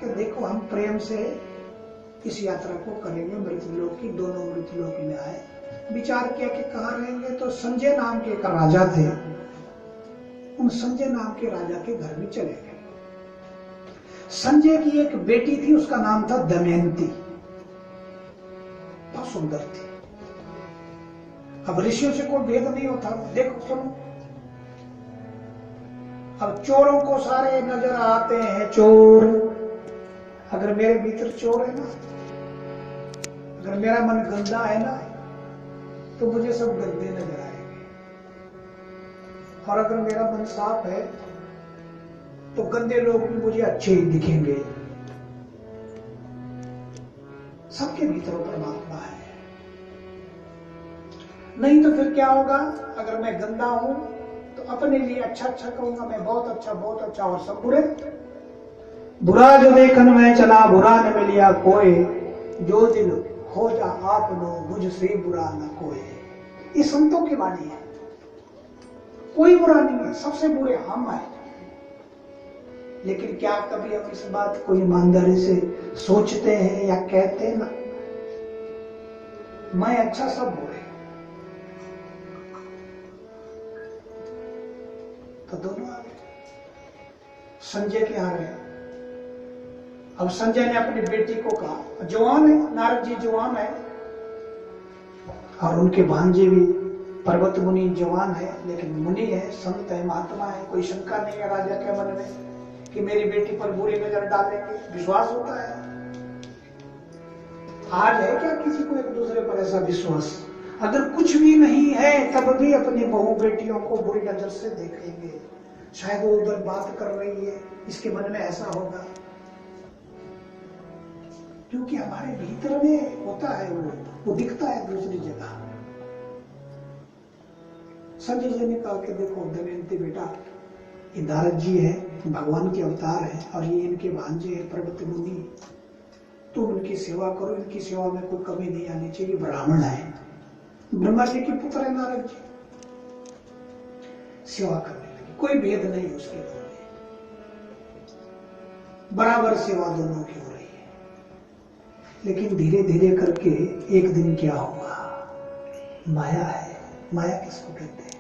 कि देखो हम प्रेम से इस यात्रा को करेंगे मृत्युलोक की। दोनों मृत्युलोक में आए, विचार किया कि कहाँ रहेंगे, तो संजय नाम के एक राजा थे, उन संजय नाम के राजा के घर में चले गए। संजय की एक बेटी थी, उसका नाम था दमयंती, बहुत सुंदर थी। अब ऋषियों से कोई भेद नहीं होता। देखो सुनो, अब चोरों को सारे नजर आते हैं चोर। अगर मेरे भीतर चोर है ना, अगर मेरा मन गंदा है ना, तो मुझे सब गंदे नजर आएंगे। और अगर मेरा मन साफ है तो गंदे लोग भी मुझे अच्छे ही दिखेंगे। सबके भीतर परमात्मा है। नहीं तो फिर क्या होगा, अगर मैं गंदा हूं तो अपने लिए अच्छा अच्छा कहूंगा, मैं बहुत अच्छा, और सब बुरे। बुरा जो देखन में चला, बुरा न मिलिया कोई, जो दिल हो जा आप नो, मुझसे बुरा न कोई। ये संतों की वाणी है। कोई बुरा नहीं है, सबसे बुरे हम हैं। लेकिन क्या कभी हम इस बात को ईमानदारी से सोचते हैं या कहते हैं ना, मैं अच्छा सब बुरे। तो दोनों आ गए, संजय के यहां रहे। अब संजय ने अपनी बेटी को कहा, जवान है, नारद जी जवान है, और उनके भांजे भी पर्वत मुनि जवान है, लेकिन मुनि है, संत है, महात्मा है। कोई शंका नहीं है राजा के मन में कि मेरी बेटी पर बुरी नजर डालेंगे। विश्वास होता है। आज है क्या किसी को एक दूसरे पर ऐसा विश्वास? अगर कुछ भी नहीं है तब भी अपनी बहू बेटियों को बुरी नजर से देखेंगे। शायद वो उधर बात कर रही है, इसके मन में ऐसा होगा, क्योंकि हमारे भीतर में होता है, वो दिखता है दूसरी जगह। संजय जी ने कहा कि देखो दमयंती बेटा, ये नारद जी है, भगवान के अवतार है, और ये इनके भांजे हैं पर्वत मुनि। तुम इनकी सेवा करो, इनकी सेवा में कोई कमी नहीं आनी चाहिए। ब्राह्मण है, ब्रह्मा जी के पुत्र है नारद जी। सेवा करने लगे, कोई भेद नहीं उसके दोनों में, बराबर सेवा दोनों की हो रही है। लेकिन धीरे धीरे करके एक दिन क्या हुआ, माया है। माया किसको कहते हैं?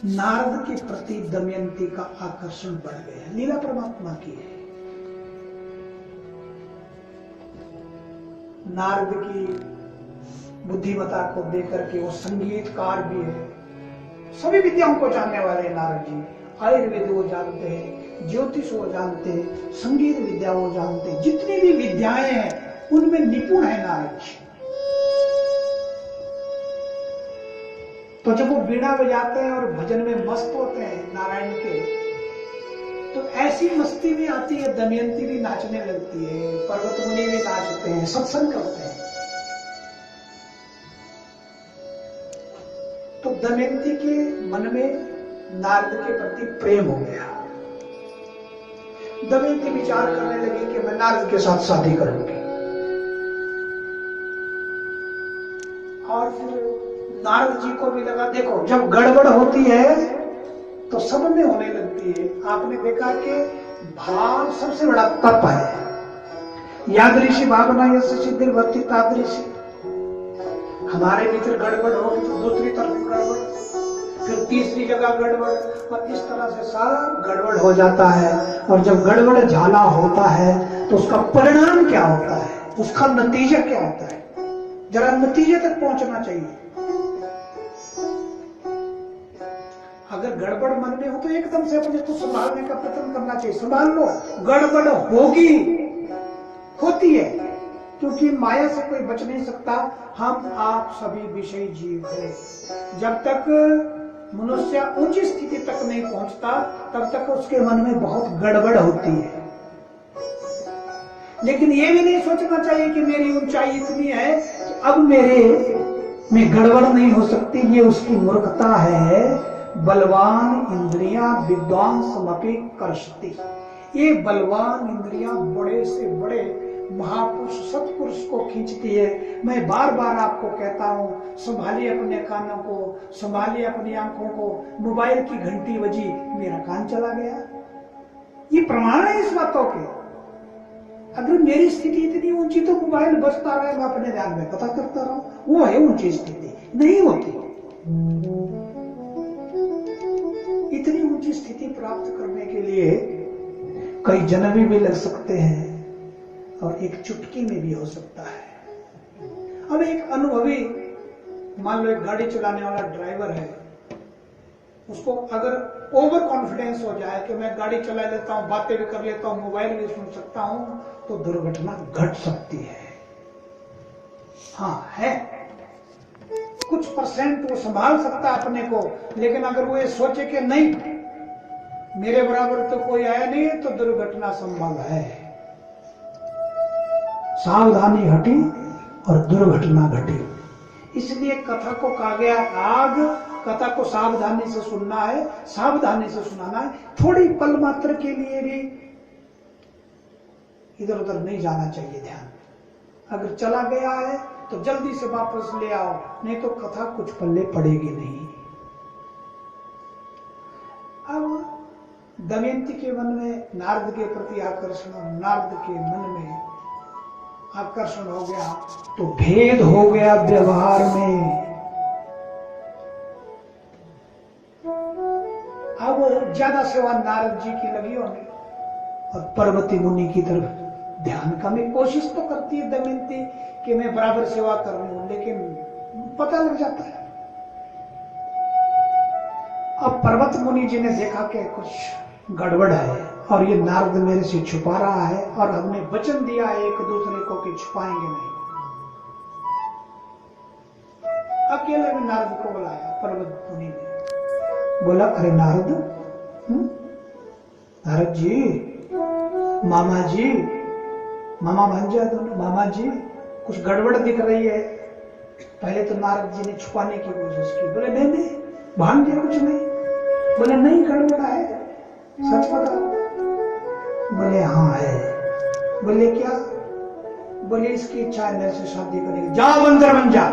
नारद के प्रति दमयंती का आकर्षण बढ़ गया। लीला परमात्मा की है। नारद की बुद्धिमता को देकर के, वो संगीतकार भी है, सभी विद्याओं को जानने वाले नारद जी। आयुर्वेद वो जानते हैं, ज्योतिष वो जानते हैं, संगीत विद्या वो जानते हैं, जितनी भी विद्याएं हैं उनमें निपुण है नारद जी। तो जब वो वीणा बजाते हैं और भजन में मस्त होते हैं नारायण के, तो ऐसी मस्ती भी आती है, दमयंती भी नाचने लगती है, पर्वत मुनि भी नाचते हैं, सत्संग करते हैं। तो दमयंती के मन में नारद के प्रति प्रेम हो गया। दमयंती विचार करने लगी कि मैं नारद के साथ शादी करूंगी। और फिर नारद जी को भी लगा, देखो जब गड़बड़ होती है तो सब में होने लगती है। आपने देखा कि भाव सबसे बड़ा तप है। यादृशी भावना यस्य सिद्धि भक्ति तादृशी। हमारे भीतर गड़बड़ होगी तो दूसरी तरफ गड़बड़, फिर तीसरी जगह गड़बड़, और इस तरह से सारा गड़बड़ हो जाता है। और जब गड़बड़ झाला होता है तो उसका परिणाम क्या होता है, उसका नतीजा क्या होता है? जरा नतीजे तक पहुंचना चाहिए। अगर गड़बड़ मन में हो तो एकदम से अपने को संभालने का प्रयत्न करना चाहिए। संभाल लो, गड़बड़ होगी, होती है, क्योंकि माया से कोई बच नहीं सकता। हम आप सभी विषयी जीव हैं। जब तक मनुष्य उच्च स्थिति तक नहीं पहुंचता तब तक उसके मन में बहुत गड़बड़ होती है। लेकिन ये भी नहीं सोचना चाहिए कि मेरी ऊंचाई इतनी है कि अब मेरे में गड़बड़ नहीं हो सकती। ये उसकी मूर्खता है। बलवान इंद्रियां विद्वान समपि कर्षति। ये बलवान इंद्रियां बड़े से बड़े महापुरुष सत्पुरुष को खींचती है। मैं बार बार आपको कहता हूं, संभालिए अपने कानों को, संभालिए अपनी आंखों को। मोबाइल की घंटी बजी, मेरा कान चला गया। ये प्रमाण है इस बातों के। अगर मेरी स्थिति इतनी ऊंची तो मोबाइल बजता रहे, मैं अपने ध्यान में पता करता रहूं, वो है ऊंची स्थिति। नहीं होती। इतनी ऊंची स्थिति प्राप्त करने के लिए कई जन्म भी लग सकते हैं और एक चुटकी में भी हो सकता है। अब एक अनुभवी, मान लो एक गाड़ी चलाने वाला ड्राइवर है, उसको अगर ओवर कॉन्फिडेंस हो जाए कि मैं गाड़ी चला लेता हूं, बातें भी कर लेता हूं, मोबाइल भी सुन सकता हूं, तो दुर्घटना घट सकती है। हाँ है, कुछ परसेंट वो संभाल सकता है अपने को, लेकिन अगर वो ये सोचे कि नहीं मेरे बराबर तो कोई आया नहीं है, तो दुर्घटना संभव है। सावधानी हटी और दुर्घटना घटी। इसलिए कथा को कहा गया आग, कथा को सावधानी से सुनना है, सावधानी से सुनाना है। थोड़ी पल मात्र के लिए भी इधर उधर नहीं जाना चाहिए ध्यान। अगर चला गया है तो जल्दी से वापस ले आओ, नहीं तो कथा कुछ पल्ले पड़ेगी नहीं। अब दमयंती के मन में नारद के प्रति आकर्षण, नारद के मन में आकर्षण हो गया तो भेद हो गया व्यवहार में। अब ज्यादा सेवा नारद जी की लगी होगी और पार्वती मुनि की तरफ ध्यान का में कोशिश तो करती है दमयंती कि मैं बराबर सेवा कर रही हूं, लेकिन पता लग जाता है। अब पर्वत मुनि जी ने देखा कि कुछ गड़बड़ है और ये नारद मेरे से छुपा रहा है, और हमने वचन दिया है एक दूसरे को कि छुपाएंगे नहीं। अकेले में नारद को बुलाया पर्वत मुनि ने, बोला अरे नारद, नारद जी, मामा जी, मामा भांजा दोनों, मामा जी कुछ गड़बड़ दिख रही है। पहले तो नारद जी ने छुपाने की कोशिश की, बोले नहीं नहीं भांजे कुछ नहीं। बोले नहीं गड़बड़ है, सच बता। बोले हाँ है। बोले क्या? बोले इसकी इच्छा है मेरे से शादी करेगी, जा बंदर बन जा।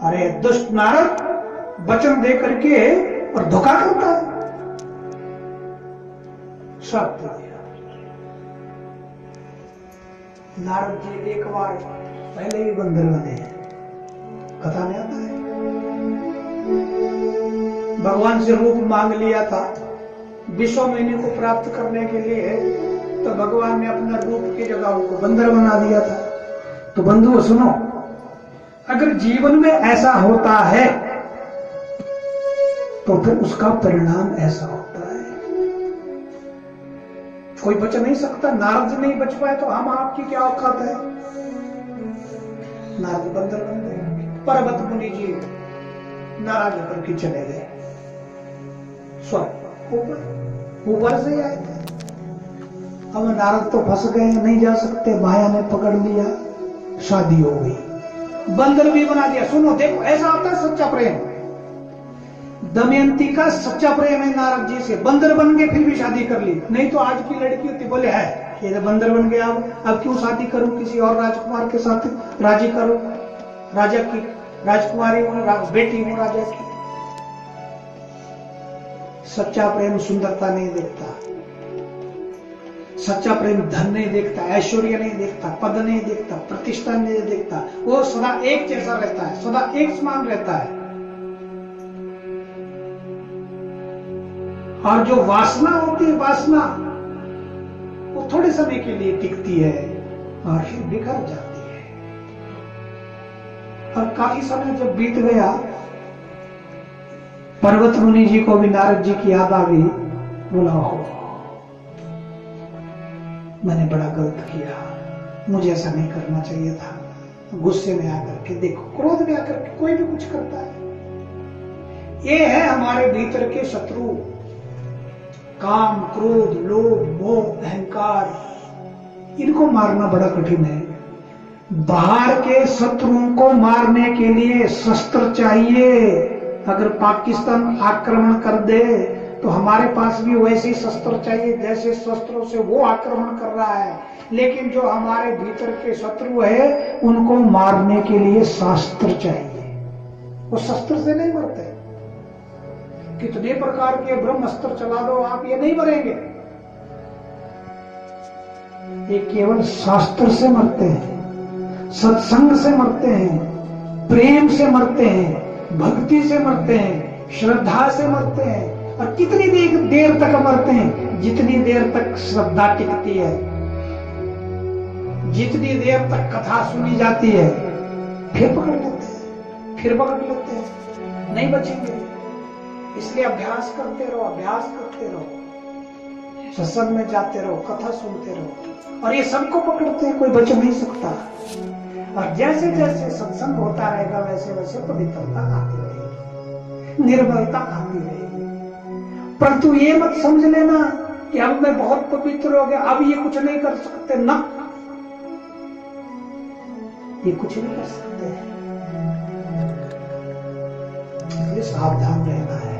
अरे दुष्ट नारद, वचन दे करके और धोखा करता है। श्राप दिया। नारद जी एक बार पहले ही बंदर बने हैं, कथा में आता है। भगवान से रूप मांग लिया था 20 महीने को प्राप्त करने के लिए, तो भगवान ने अपना रूप की जगह उनको बंदर बना दिया था। तो बंधुओं सुनो, अगर जीवन में ऐसा होता है तो फिर उसका परिणाम ऐसा होता है। कोई बच नहीं सकता। नारद नहीं बच पाए तो हम आपकी क्या औकात है। नारद बंदर बन गए। पर्वत मुनि जी नाराज होकर के चले गए स्वर्ग, ऊपर से आए थे। अब नारद तो फंस गए, नहीं जा सकते, माया ने पकड़ लिया, शादी हो गई, बंदर भी बना दिया। सुनो देखो, ऐसा होता है सच्चा प्रेम। दमयंती का सच्चा प्रेम है नारद जी से, बंदर बन गए फिर भी शादी कर ली। नहीं तो आज की लड़की होती, बोले है ये बंदर बन गया, अब क्यों शादी करूं, किसी और राजकुमार के साथ राजी करो, राजा की राजकुमारी हूं, बेटी हूं राजा की। सच्चा प्रेम सुंदरता नहीं देखता, सच्चा प्रेम धन नहीं देखता, ऐश्वर्य नहीं देखता, पद नहीं देखता, प्रतिष्ठा नहीं देखता। वो सदा एक जैसा रहता है, सदा एक समान रहता है। और जो वासना होती है, वासना वो थोड़े समय के लिए टिकती है और फिर बिखर जाती है। और काफी समय जब बीत गया, पर्वत मुनि जी को भी नारद जी की याद आ गई। बोला हो, मैंने बड़ा गलत किया, मुझे ऐसा नहीं करना चाहिए था। गुस्से में आकर के देखो, क्रोध में आकर के कोई भी कुछ करता है। ये है हमारे भीतर के शत्रु, काम, क्रोध, लोभ, मोह, अहंकार। इनको मारना बड़ा कठिन है। बाहर के शत्रुओं को मारने के लिए शस्त्र चाहिए। अगर पाकिस्तान आक्रमण कर दे तो हमारे पास भी वैसे शस्त्र चाहिए जैसे शस्त्रों से वो आक्रमण कर रहा है। लेकिन जो हमारे भीतर के शत्रु है, उनको मारने के लिए शास्त्र चाहिए। वो शस्त्र से नहीं मरते। कितने प्रकार के ब्रह्मास्त्र चला दो आप, ये नहीं मरेंगे। ये केवल शास्त्र से मरते हैं, सत्संग से मरते हैं, प्रेम से मरते हैं, भक्ति से मरते हैं, श्रद्धा से मरते हैं। और कितनी देर तक मरते हैं? जितनी देर तक श्रद्धा टिकती है, जितनी देर तक कथा सुनी जाती है, फिर पकड़ लेते हैं, फिर पकड़ लेते हैं, नहीं बचेंगे। इसलिए अभ्यास करते रहो, अभ्यास करते रहो, सत्संग में जाते रहो, कथा सुनते रहो। और ये सबको पकड़ते हैं, कोई बच नहीं सकता। और जैसे जैसे सत्संग होता रहेगा वैसे वैसे पवित्रता आती रहेगी, निर्मलता आती रहेगी। परंतु ये मत समझ लेना कि अब मैं बहुत पवित्र हो गया, अब ये कुछ नहीं कर सकते ना, ये कुछ नहीं कर सकते। इसलिए सावधान रहना है।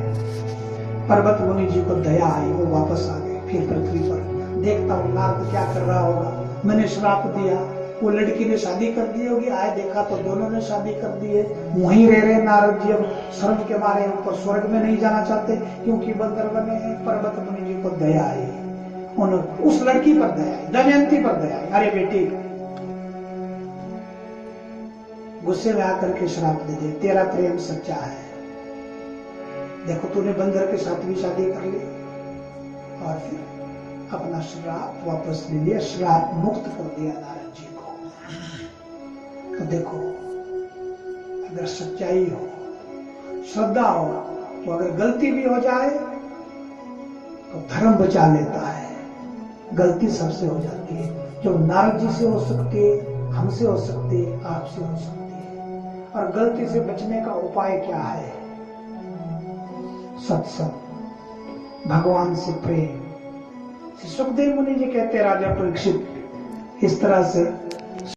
पर्वत मुनि जी को दया आई, वो वापस आ गए फिर पृथ्वी पर। देखता हूँ नारद क्या कर रहा होगा, मैंने श्राप दिया, वो लड़की ने शादी कर दी होगी, आए देखा तो दोनों ने शादी कर दी है। वहीं रह रहे नारद जी, अब शर्म के मारे ऊपर स्वर्ग में नहीं जाना चाहते क्योंकि बंदर बने हैं। पर्वत मुनि जी को दया आई, उन्होंने उस लड़की पर दया आई, दमयंती पर दया आई। अरे बेटी, गुस्से में आकर के श्राप दे दे, तेरा प्रेम सच्चा है। देखो तूने बंदर के साथ भी शादी कर ली और फिर अपना श्राप वापस ले लिया, श्राप मुक्त कर दिया नारद जी को। तो देखो, अगर सच्चाई हो, श्रद्धा हो, तो अगर गलती भी हो जाए तो धर्म बचा लेता है। गलती सबसे हो जाती है, जो नारद जी से हो सकती है, हमसे हो सकती है, आपसे हो सकती है। और गलती से बचने का उपाय क्या है? सत्संग, भगवान से प्रेम। सुखदेव मुनि जी कहते राजा परीक्षित, इस तरह से